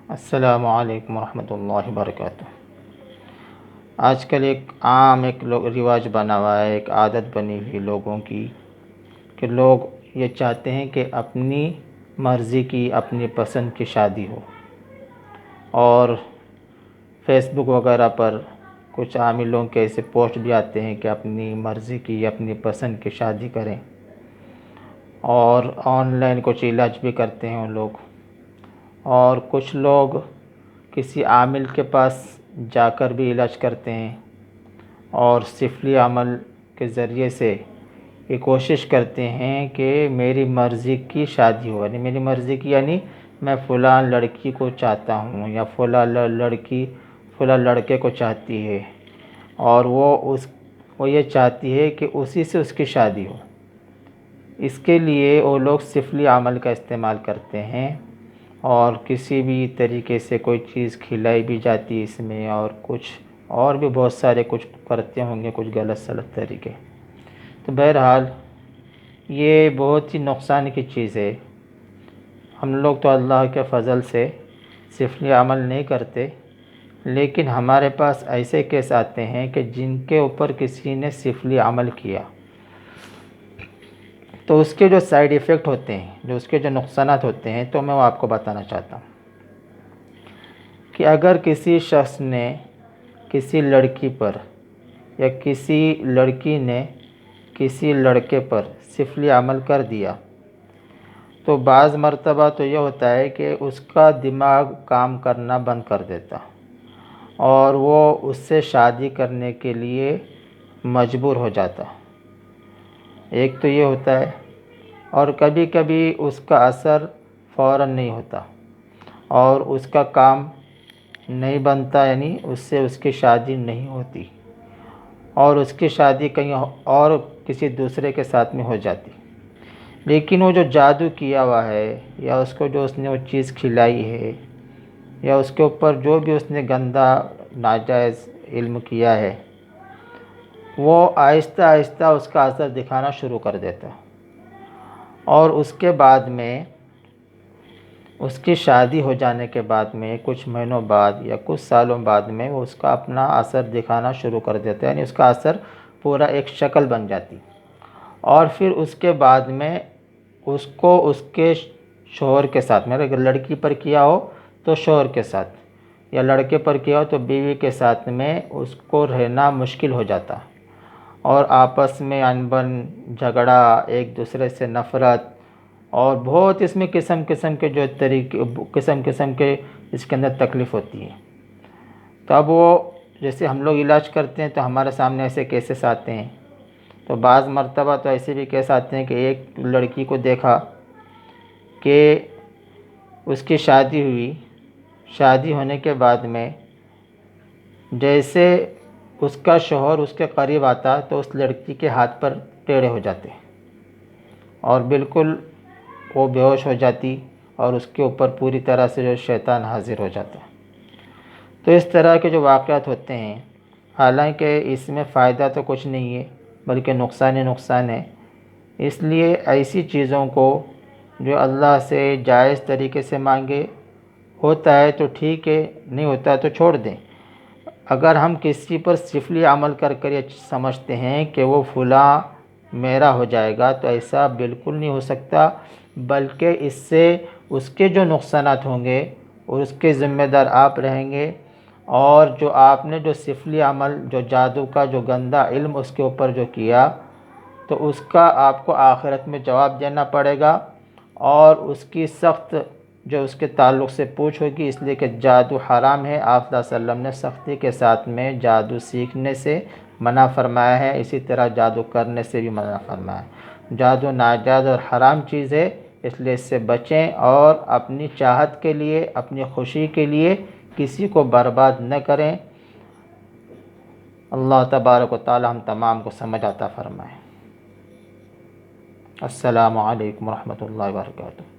السلام علیکم ورحمۃ اللہ وبرکاتہ۔ آج کل ایک رواج بنا ہوا ہے، ایک عادت بنی ہوئی لوگوں کی کہ لوگ یہ چاہتے ہیں کہ اپنی مرضی کی، اپنی پسند کی شادی ہو، اور فیس بک وغیرہ پر کچھ عام لوگوں کے ایسے پوسٹ بھی آتے ہیں کہ اپنی مرضی کی، اپنی پسند کی شادی کریں، اور آن لائن کچھ علاج بھی کرتے ہیں وہ لوگ، اور کچھ لوگ کسی عامل کے پاس جا کر بھی علاج کرتے ہیں، اور سفلی عمل کے ذریعے سے یہ کوشش کرتے ہیں کہ میری مرضی کی شادی ہو، یعنی میری مرضی کی یعنی میں فلاں لڑکی کو چاہتا ہوں یا فلاں لڑکی فلاں لڑکے کو چاہتی ہے، اور وہ یہ چاہتی ہے کہ اسی سے اس کی شادی ہو۔ اس کے لیے وہ لوگ سفلی عمل کا استعمال کرتے ہیں، اور کسی بھی طریقے سے کوئی چیز کھلائی بھی جاتی ہے اس میں، اور کچھ اور بھی بہت سارے کچھ کرتے ہوں گے، کچھ غلط سلط طریقے۔ تو بہرحال یہ بہت ہی نقصان کی چیز ہے۔ ہم لوگ تو اللہ کے فضل سے سفلی عمل نہیں کرتے، لیکن ہمارے پاس ایسے کیس آتے ہیں کہ جن کے اوپر کسی نے سفلی عمل کیا، تو اس کے جو سائیڈ ایفیکٹ ہوتے ہیں، جو اس کے جو نقصانات ہوتے ہیں، تو میں وہ آپ کو بتانا چاہتا ہوں کہ اگر کسی شخص نے کسی لڑکی پر یا کسی لڑکی نے کسی لڑکے پر سفلی عمل کر دیا، تو بعض مرتبہ تو یہ ہوتا ہے کہ اس کا دماغ کام کرنا بند کر دیتا، اور وہ اس سے شادی کرنے کے لیے مجبور ہو جاتا۔ ایک تو یہ ہوتا ہے، اور کبھی کبھی اس کا اثر فوراً نہیں ہوتا، اور اس کا کام نہیں بنتا، یعنی اس سے اس کی شادی نہیں ہوتی، اور اس کی شادی کہیں اور کسی دوسرے کے ساتھ میں ہو جاتی۔ لیکن وہ جو جادو کیا ہوا ہے، یا اس کو جو اس نے وہ چیز کھلائی ہے، یا اس کے اوپر جو بھی اس نے گندا ناجائز علم کیا ہے، وہ آہستہ آہستہ اس کا اثر دکھانا شروع کر دیتا، اور اس کے بعد میں اس کی شادی ہو جانے کے بعد میں کچھ مہینوں بعد یا کچھ سالوں بعد میں وہ اس کا اپنا اثر دکھانا شروع کر دیتا ہے، یعنی اس کا اثر پورا ایک شکل بن جاتی، اور پھر اس کے بعد میں اس کو اس کے شوہر کے ساتھ میں، اگر لڑکی پر کیا ہو تو شوہر کے ساتھ، یا لڑکے پر کیا ہو تو بیوی کے ساتھ میں اس کو رہنا مشکل ہو جاتا، اور آپس میں انبن، جھگڑا، ایک دوسرے سے نفرت، اور بہت اس میں قسم قسم کے جو قسم کے اس کے اندر تکلیف ہوتی ہے۔ تو اب وہ جیسے ہم لوگ علاج کرتے ہیں تو ہمارے سامنے ایسے کیسز آتے ہیں، تو بعض مرتبہ تو ایسے بھی کیس آتے ہیں کہ ایک لڑکی کو دیکھا کہ اس کی شادی ہوئی، شادی ہونے کے بعد میں جیسے اس کا شوہر اس کے قریب آتا تو اس لڑکی کے ہاتھ پر ٹیڑے ہو جاتے، اور بالکل وہ بے ہوش ہو جاتی، اور اس کے اوپر پوری طرح سے جو شیطان حاضر ہو جاتا۔ تو اس طرح کے جو واقعات ہوتے ہیں، حالانکہ اس میں فائدہ تو کچھ نہیں ہے بلکہ نقصان ہی نقصان ہے، اس لیے ایسی چیزوں کو جو اللہ سے جائز طریقے سے مانگے، ہوتا ہے تو ٹھیک ہے، نہیں ہوتا تو چھوڑ دیں۔ اگر ہم کسی پر سفلی عمل کر کر یہ سمجھتے ہیں کہ وہ فلاں میرا ہو جائے گا، تو ایسا بالکل نہیں ہو سکتا، بلکہ اس سے اس کے جو نقصانات ہوں گے اور اس کے ذمہ دار آپ رہیں گے، اور جو آپ نے جو سفلی عمل، جو جادو کا جو گندا علم اس کے اوپر جو کیا، تو اس کا آپ کو آخرت میں جواب دینا پڑے گا، اور اس کی سخت جو اس کے تعلق سے پوچھ ہوگی، اس لیے کہ جادو حرام ہے۔ آپ صلی اللہ علیہ وسلم نے سختی کے ساتھ میں جادو سیکھنے سے منع فرمایا ہے، اسی طرح جادو کرنے سے بھی منع فرمایا ہے۔ جادو ناجائز اور حرام چیز ہے، اس لیے اس سے بچیں، اور اپنی چاہت کے لیے، اپنی خوشی کے لیے کسی کو برباد نہ کریں۔ اللہ تبارک و تعالی ہم تمام کو سمجھ عطا فرمائے۔ السلام علیکم ورحمۃ اللہ وبرکاتہ۔